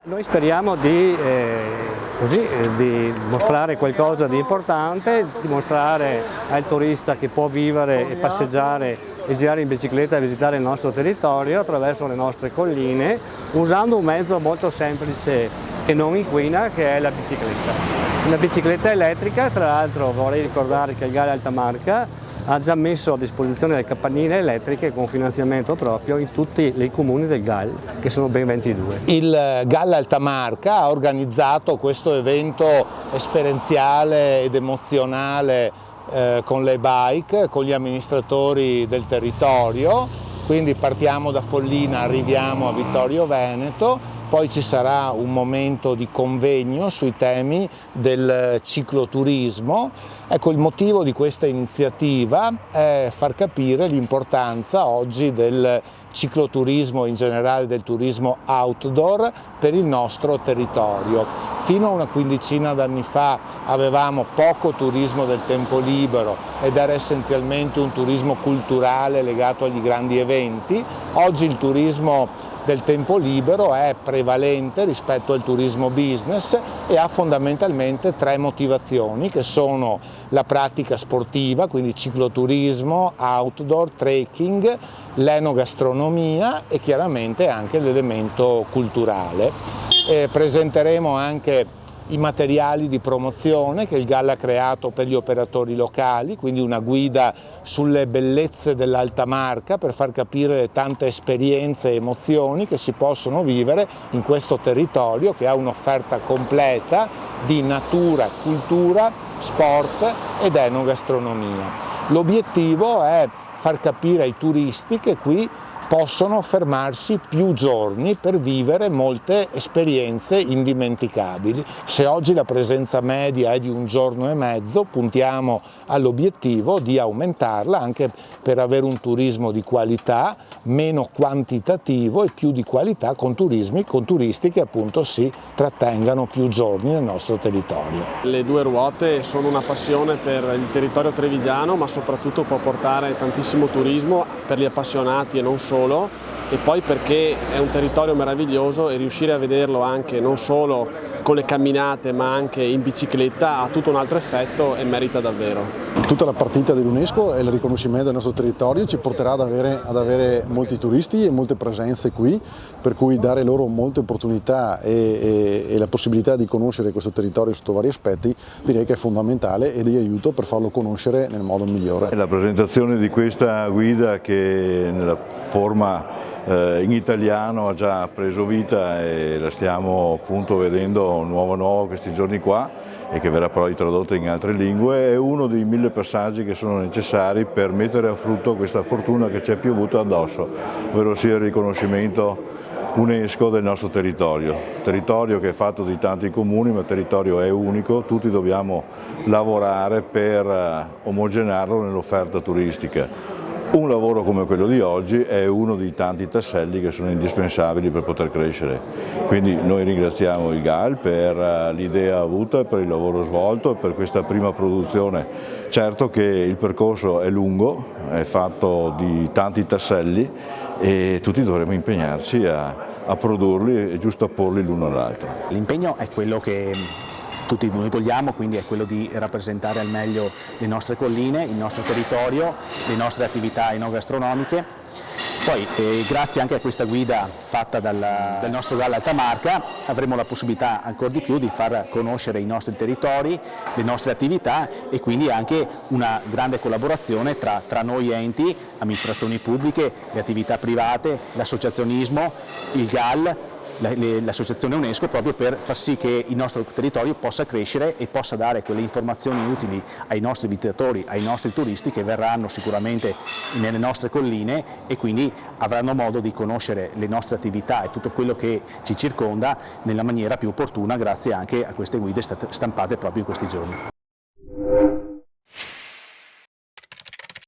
Noi speriamo di mostrare qualcosa di importante, dimostrare al turista che può vivere e passeggiare e girare in bicicletta e visitare il nostro territorio attraverso le nostre colline, usando un mezzo molto semplice che non inquina, che è la bicicletta. Una bicicletta elettrica, tra l'altro vorrei ricordare che il GAL Alta Marca ha già messo a disposizione le capannine elettriche con finanziamento proprio in tutti i comuni del GAL, che sono ben 22. Il GAL Alta Marca ha organizzato questo evento esperienziale ed emozionale con le bike, con gli amministratori del territorio, quindi partiamo da Follina, arriviamo a Vittorio Veneto. Poi ci sarà un momento di convegno sui temi del cicloturismo. Ecco, il motivo di questa iniziativa è far capire l'importanza oggi del cicloturismo, in generale del turismo outdoor, per il nostro territorio. Fino a una quindicina d'anni fa avevamo poco turismo del tempo libero ed era essenzialmente un turismo culturale legato agli grandi eventi. Oggi il turismo del tempo libero è prevalente rispetto al turismo business e ha fondamentalmente tre motivazioni, che sono la pratica sportiva, quindi cicloturismo, outdoor, trekking, l'enogastronomia e chiaramente anche l'elemento culturale. Presenteremo anche i materiali di promozione che il GAL ha creato per gli operatori locali, quindi una guida sulle bellezze dell'Alta Marca per far capire le tante esperienze e emozioni che si possono vivere in questo territorio che ha un'offerta completa di natura, cultura, sport ed enogastronomia. L'obiettivo è far capire ai turisti che qui possono fermarsi più giorni per vivere molte esperienze indimenticabili. Se oggi la presenza media è di 1 giorno e mezzo, puntiamo all'obiettivo di aumentarla anche per avere un turismo di qualità, meno quantitativo e più di qualità con turisti che appunto si trattengano più giorni nel nostro territorio. Le due ruote sono una passione per il territorio trevigiano, ma soprattutto può portare tantissimo turismo per gli appassionati e non solo, e poi perché è un territorio meraviglioso e riuscire a vederlo anche non solo con le camminate ma anche in bicicletta ha tutto un altro effetto e merita davvero. Tutta la partita dell'UNESCO e il riconoscimento del nostro territorio ci porterà ad avere molti turisti e molte presenze qui, per cui dare loro molte opportunità e la possibilità di conoscere questo territorio sotto vari aspetti direi che è fondamentale e di aiuto per farlo conoscere nel modo migliore. La presentazione di questa guida, che nella forma in italiano ha già preso vita e la stiamo appunto vedendo nuovo questi giorni qua, e che verrà poi tradotta in altre lingue, è uno dei 1000 passaggi che sono necessari per mettere a frutto questa fortuna che ci è piovuta addosso, ovvero sia il riconoscimento UNESCO del nostro territorio che è fatto di tanti comuni, ma il territorio è unico, tutti dobbiamo lavorare per omogenearlo nell'offerta turistica. Un lavoro come quello di oggi è uno dei tanti tasselli che sono indispensabili per poter crescere. Quindi noi ringraziamo il GAL per l'idea avuta, per il lavoro svolto e per questa prima produzione. Certo che il percorso è lungo, è fatto di tanti tasselli e tutti dovremo impegnarci a produrli e giustapporli l'uno all'altro. L'impegno è quello che tutti noi vogliamo, quindi è quello di rappresentare al meglio le nostre colline, il nostro territorio, le nostre attività enogastronomiche. Poi grazie anche a questa guida fatta dal nostro GAL Alta Marca avremo la possibilità ancora di più di far conoscere i nostri territori, le nostre attività e quindi anche una grande collaborazione tra noi enti, amministrazioni pubbliche, le attività private, l'associazionismo, il GAL, l'associazione UNESCO, proprio per far sì che il nostro territorio possa crescere e possa dare quelle informazioni utili ai nostri visitatori, ai nostri turisti che verranno sicuramente nelle nostre colline e quindi avranno modo di conoscere le nostre attività e tutto quello che ci circonda nella maniera più opportuna, grazie anche a queste guide stampate proprio in questi giorni.